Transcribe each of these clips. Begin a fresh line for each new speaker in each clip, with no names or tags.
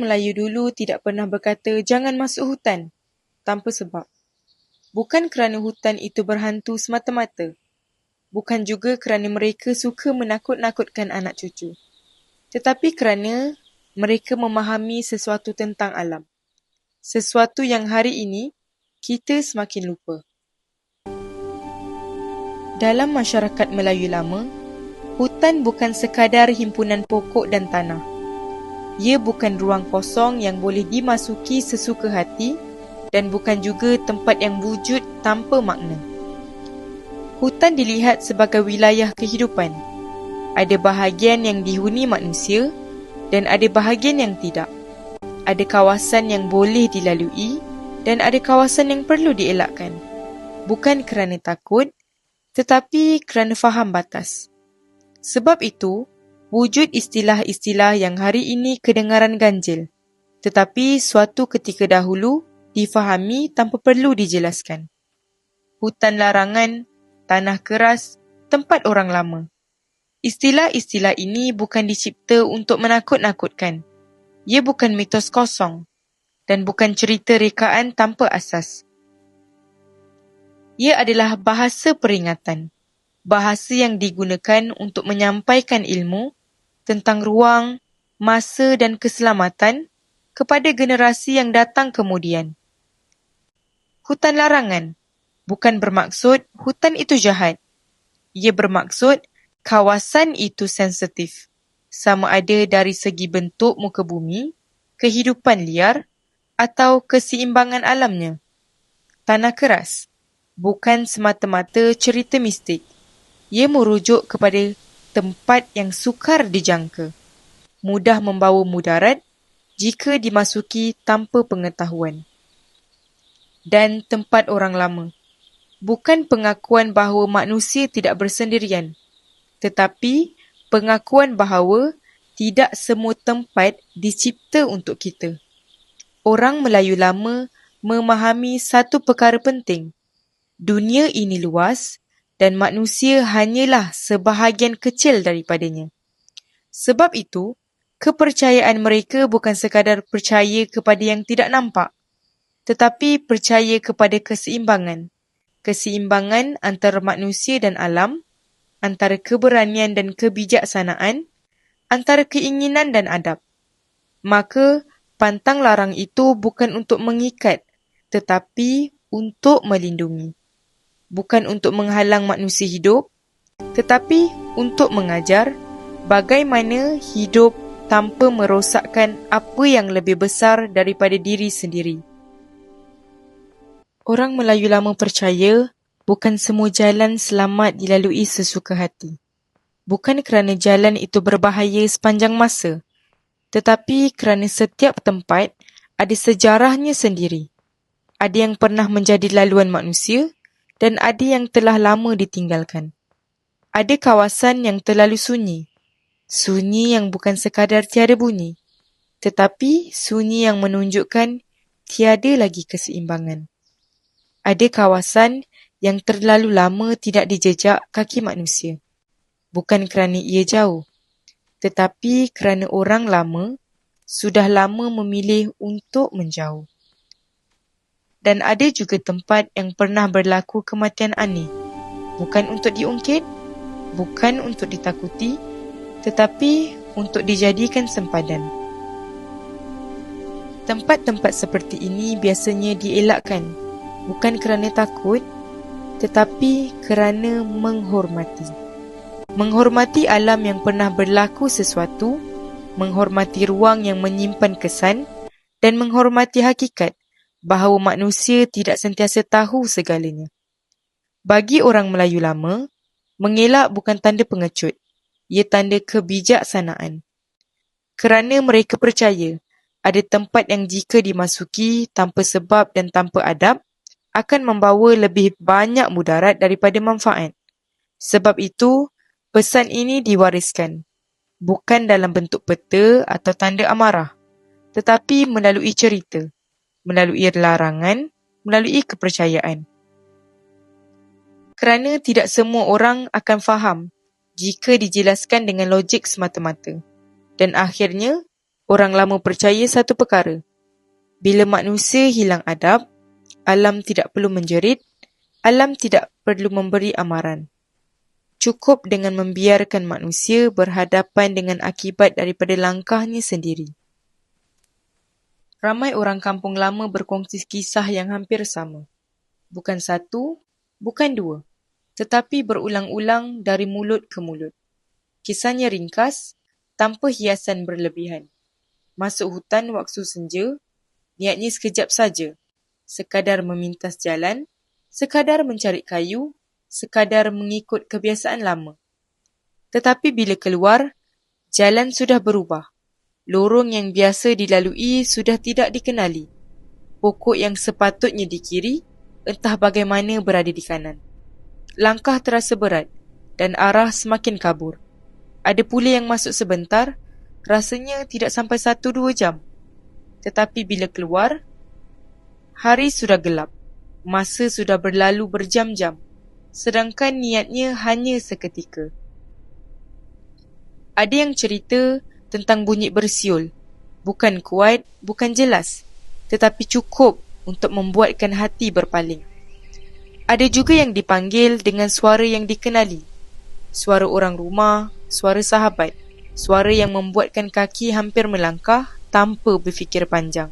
Melayu dulu tidak pernah berkata jangan masuk hutan tanpa sebab. Bukan kerana hutan itu berhantu semata-mata. Bukan juga kerana mereka suka menakut-nakutkan anak cucu. Tetapi kerana mereka memahami sesuatu tentang alam. Sesuatu yang hari ini kita semakin lupa. Dalam masyarakat Melayu lama, hutan bukan sekadar himpunan pokok dan tanah. Ia bukan ruang kosong yang boleh dimasuki sesuka hati dan bukan juga tempat yang wujud tanpa makna. Hutan dilihat sebagai wilayah kehidupan. Ada bahagian yang dihuni manusia dan ada bahagian yang tidak. Ada kawasan yang boleh dilalui dan ada kawasan yang perlu dielakkan. Bukan kerana takut, tetapi kerana faham batas. Sebab itu, wujud istilah-istilah yang hari ini kedengaran ganjil, tetapi suatu ketika dahulu difahami tanpa perlu dijelaskan. Hutan larangan, tanah keras, tempat orang lama. Istilah-istilah ini bukan dicipta untuk menakut-nakutkan. Ia bukan mitos kosong dan bukan cerita rekaan tanpa asas. Ia adalah bahasa peringatan, bahasa yang digunakan untuk menyampaikan ilmu tentang ruang, masa dan keselamatan kepada generasi yang datang kemudian. Hutan larangan bukan bermaksud hutan itu jahat. Ia bermaksud kawasan itu sensitif, sama ada dari segi bentuk muka bumi, kehidupan liar atau keseimbangan alamnya. Tanah keras bukan semata-mata cerita mistik. Ia merujuk kepada tempat yang sukar dijangka, mudah membawa mudarat jika dimasuki tanpa pengetahuan. Dan tempat orang lama bukan pengakuan bahawa manusia tidak bersendirian, tetapi pengakuan bahawa tidak semua tempat dicipta untuk kita. Orang Melayu lama memahami satu perkara penting. Dunia ini luas dan manusia hanyalah sebahagian kecil daripadanya. Sebab itu, kepercayaan mereka bukan sekadar percaya kepada yang tidak nampak, tetapi percaya kepada keseimbangan. Keseimbangan antara manusia dan alam, antara keberanian dan kebijaksanaan, antara keinginan dan adab. Maka, pantang larang itu bukan untuk mengikat, tetapi untuk melindungi. Bukan untuk menghalang manusia hidup, tetapi untuk mengajar bagaimana hidup tanpa merosakkan apa yang lebih besar daripada diri sendiri. Orang Melayu lama percaya bukan semua jalan selamat dilalui sesuka hati. Bukan kerana jalan itu berbahaya sepanjang masa, tetapi kerana setiap tempat ada sejarahnya sendiri. Ada yang pernah menjadi laluan manusia dan ada yang telah lama ditinggalkan. Ada kawasan yang terlalu sunyi. Sunyi yang bukan sekadar tiada bunyi, tetapi sunyi yang menunjukkan tiada lagi keseimbangan. Ada kawasan yang terlalu lama tidak dijejak kaki manusia. Bukan kerana ia jauh, tetapi kerana orang lama sudah lama memilih untuk menjauh. Dan ada juga tempat yang pernah berlaku kematian aneh. Bukan untuk diungkit, bukan untuk ditakuti, tetapi untuk dijadikan sempadan. Tempat-tempat seperti ini biasanya dielakkan, bukan kerana takut, tetapi kerana menghormati. Menghormati alam yang pernah berlaku sesuatu, menghormati ruang yang menyimpan kesan, dan menghormati hakikat bahawa manusia tidak sentiasa tahu segalanya. Bagi orang Melayu lama, mengelak bukan tanda pengecut, ia tanda kebijaksanaan. Kerana mereka percaya ada tempat yang jika dimasuki tanpa sebab dan tanpa adab, akan membawa lebih banyak mudarat daripada manfaat. Sebab itu, pesan ini diwariskan, bukan dalam bentuk peta atau tanda amarah, tetapi melalui cerita, melalui larangan, melalui kepercayaan. Kerana tidak semua orang akan faham jika dijelaskan dengan logik semata-mata. Dan akhirnya, Orang lama percaya satu perkara. Bila manusia hilang adab, alam tidak perlu menjerit, alam tidak perlu memberi amaran. Cukup dengan membiarkan manusia berhadapan dengan akibat daripada langkahnya sendiri. Ramai orang kampung lama berkongsi kisah yang hampir sama. Bukan satu, bukan dua, tetapi berulang-ulang dari mulut ke mulut. Kisahnya ringkas, tanpa hiasan berlebihan. Masuk hutan waktu senja, niatnya sekejap saja. Sekadar memintas jalan, sekadar mencari kayu, sekadar mengikut kebiasaan lama. Tetapi bila keluar, jalan sudah berubah. Lorong yang biasa dilalui sudah tidak dikenali. Pokok yang sepatutnya di kiri, entah bagaimana berada di kanan. Langkah terasa berat dan arah semakin kabur. Ada pula yang masuk sebentar, rasanya tidak sampai 1-2 jam. Tetapi bila keluar, hari sudah gelap. Masa sudah berlalu berjam-jam. Sedangkan niatnya hanya seketika. Ada yang cerita tentang bunyi bersiul. Bukan kuat, bukan jelas, tetapi cukup untuk membuatkan hati berpaling. Ada juga yang dipanggil dengan suara yang dikenali. Suara orang rumah, suara sahabat, suara yang membuatkan kaki hampir melangkah tanpa berfikir panjang.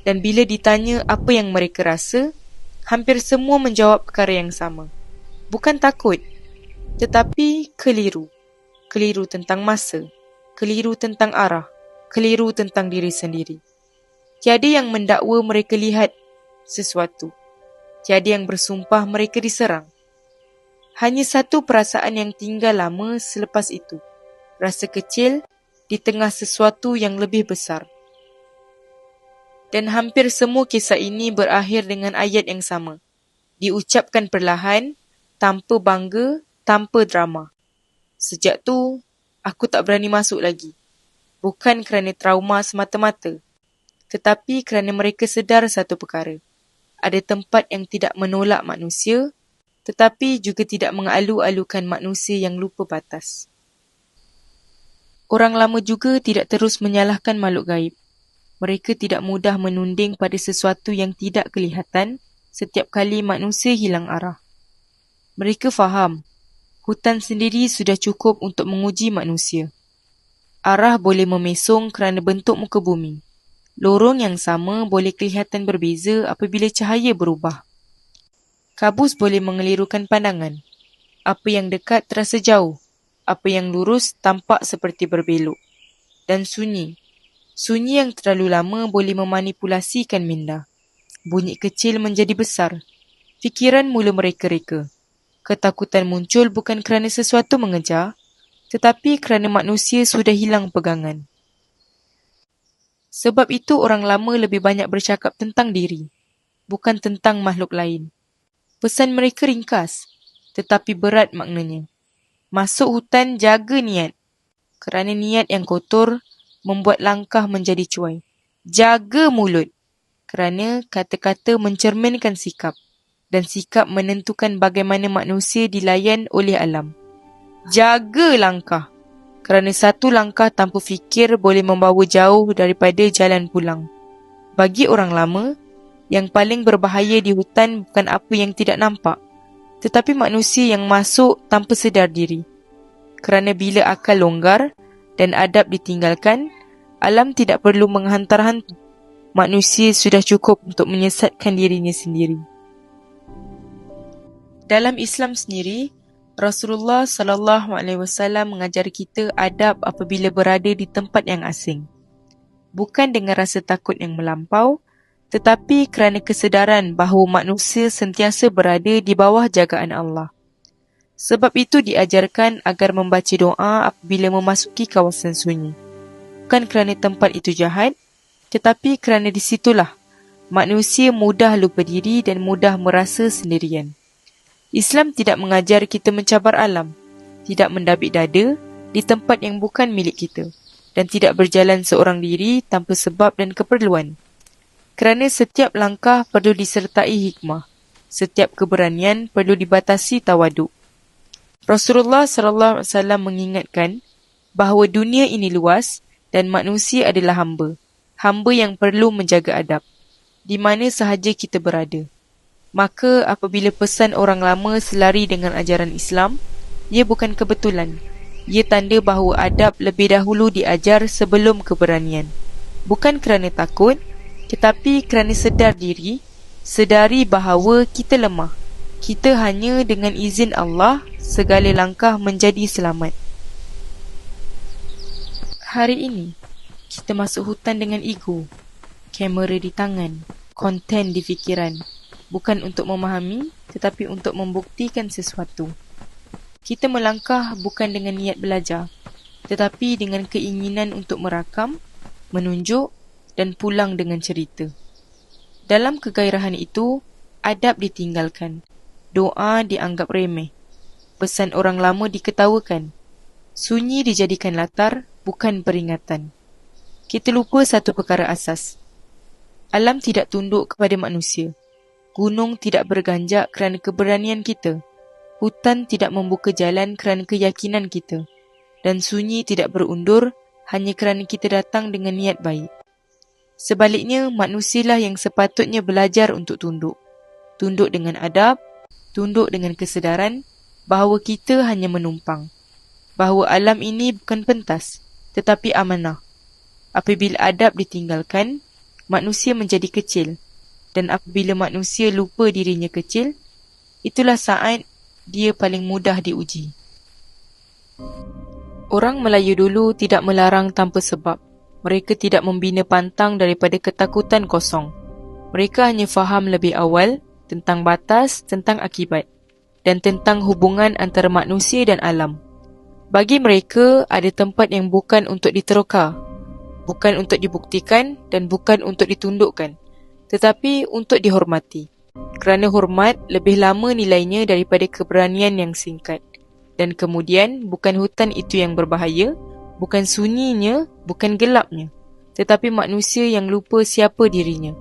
Dan bila ditanya apa yang mereka rasa, hampir semua menjawab perkara yang sama. Bukan takut, tetapi keliru. Keliru tentang masa, keliru tentang arah, keliru tentang diri sendiri. Tiada yang mendakwa mereka lihat sesuatu. Tiada yang bersumpah mereka diserang. Hanya satu perasaan yang tinggal lama selepas itu. Rasa kecil di tengah sesuatu yang lebih besar. Dan hampir semua kisah ini berakhir dengan ayat yang sama. Diucapkan perlahan, tanpa bangga, tanpa drama. Sejak tu, aku tak berani masuk lagi. Bukan kerana trauma semata-mata, tetapi kerana mereka sedar satu perkara. Ada tempat yang tidak menolak manusia, tetapi juga tidak mengalu-alukan manusia yang lupa batas. Orang lama juga tidak terus menyalahkan makhluk gaib. Mereka tidak mudah menunding pada sesuatu yang tidak kelihatan setiap kali manusia hilang arah. Mereka faham, hutan sendiri sudah cukup untuk menguji manusia. Arah boleh memesong kerana bentuk muka bumi. Lorong yang sama boleh kelihatan berbeza apabila cahaya berubah. Kabus boleh mengelirukan pandangan. Apa yang dekat terasa jauh. Apa yang lurus tampak seperti berbelok. Dan sunyi. Sunyi yang terlalu lama boleh memanipulasikan minda. Bunyi kecil menjadi besar. Fikiran mula mereka-reka. Ketakutan muncul bukan kerana sesuatu mengejar, tetapi kerana manusia sudah hilang pegangan. Sebab itu orang lama lebih banyak bercakap tentang diri, bukan tentang makhluk lain. Pesan mereka ringkas, tetapi berat maknanya. Masuk hutan jaga niat, kerana niat yang kotor membuat langkah menjadi cuai. Jaga mulut, kerana kata-kata mencerminkan sikap, dan sikap menentukan bagaimana manusia dilayan oleh alam. Jaga langkah, kerana satu langkah tanpa fikir boleh membawa jauh daripada jalan pulang. Bagi orang lama, yang paling berbahaya di hutan bukan apa yang tidak nampak, tetapi manusia yang masuk tanpa sedar diri. Kerana bila akal longgar dan adab ditinggalkan, alam tidak perlu menghantar hantu. Manusia sudah cukup untuk menyesatkan dirinya sendiri. Dalam Islam sendiri, Rasulullah SAW mengajar kita adab apabila berada di tempat yang asing. Bukan dengan rasa takut yang melampau, tetapi kerana kesedaran bahawa manusia sentiasa berada di bawah jagaan Allah. Sebab itu diajarkan agar membaca doa apabila memasuki kawasan sunyi. Bukan kerana tempat itu jahat, tetapi kerana di situlah manusia mudah lupa diri dan mudah merasa sendirian. Islam tidak mengajar kita mencabar alam, tidak mendabik dada di tempat yang bukan milik kita, dan tidak berjalan seorang diri tanpa sebab dan keperluan. Kerana setiap langkah perlu disertai hikmah, setiap keberanian perlu dibatasi tawaduk. Rasulullah SAW mengingatkan bahawa dunia ini luas dan manusia adalah hamba. Hamba yang perlu menjaga adab, di mana sahaja kita berada. Maka apabila pesan orang lama selari dengan ajaran Islam, ia bukan kebetulan. Ia tanda bahawa adab lebih dahulu diajar sebelum keberanian. Bukan kerana takut, tetapi kerana sedar diri, sedari bahawa kita lemah. Kita hanya dengan izin Allah, segala langkah menjadi selamat. Hari ini, kita masuk hutan dengan ego, kamera di tangan, konten di fikiran. Bukan untuk memahami, tetapi untuk membuktikan sesuatu. Kita melangkah bukan dengan niat belajar, tetapi dengan keinginan untuk merakam, menunjuk dan pulang dengan cerita. Dalam kegairahan itu, adab ditinggalkan, doa dianggap remeh, pesan orang lama diketawakan, sunyi dijadikan latar, bukan peringatan. Kita lupa satu perkara asas. Alam tidak tunduk kepada manusia. Gunung tidak berganjak kerana keberanian kita. Hutan tidak membuka jalan kerana keyakinan kita. Dan sunyi tidak berundur hanya kerana kita datang dengan niat baik. Sebaliknya, manusialah yang sepatutnya belajar untuk tunduk. Tunduk dengan adab, tunduk dengan kesedaran bahawa kita hanya menumpang. Bahawa alam ini bukan pentas, tetapi amanah. Apabila adab ditinggalkan, manusia menjadi kecil. Dan apabila manusia lupa dirinya kecil, itulah saat dia paling mudah diuji. Orang Melayu dulu tidak melarang tanpa sebab. Mereka tidak membina pantang daripada ketakutan kosong. Mereka hanya faham lebih awal tentang batas, tentang akibat, dan tentang hubungan antara manusia dan alam. Bagi mereka, ada tempat yang bukan untuk diteroka, bukan untuk dibuktikan dan bukan untuk ditundukkan, tetapi untuk dihormati. Kerana hormat lebih lama nilainya daripada keberanian yang singkat. Dan kemudian, bukan hutan itu yang berbahaya, bukan sunyinya, bukan gelapnya, tetapi manusia yang lupa siapa dirinya.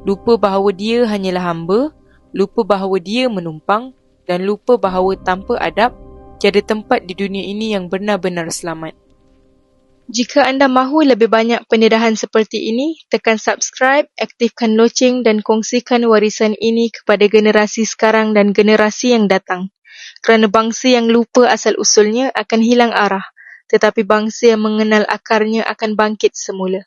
Lupa bahawa dia hanyalah hamba, lupa bahawa dia menumpang, dan lupa bahawa tanpa adab, tiada tempat di dunia ini yang benar-benar selamat. Jika anda mahu lebih banyak pendedahan seperti ini, tekan subscribe, aktifkan loceng dan kongsikan warisan ini kepada generasi sekarang dan generasi yang datang. Kerana bangsa yang lupa asal-usulnya akan hilang arah, tetapi bangsa yang mengenal akarnya akan bangkit semula.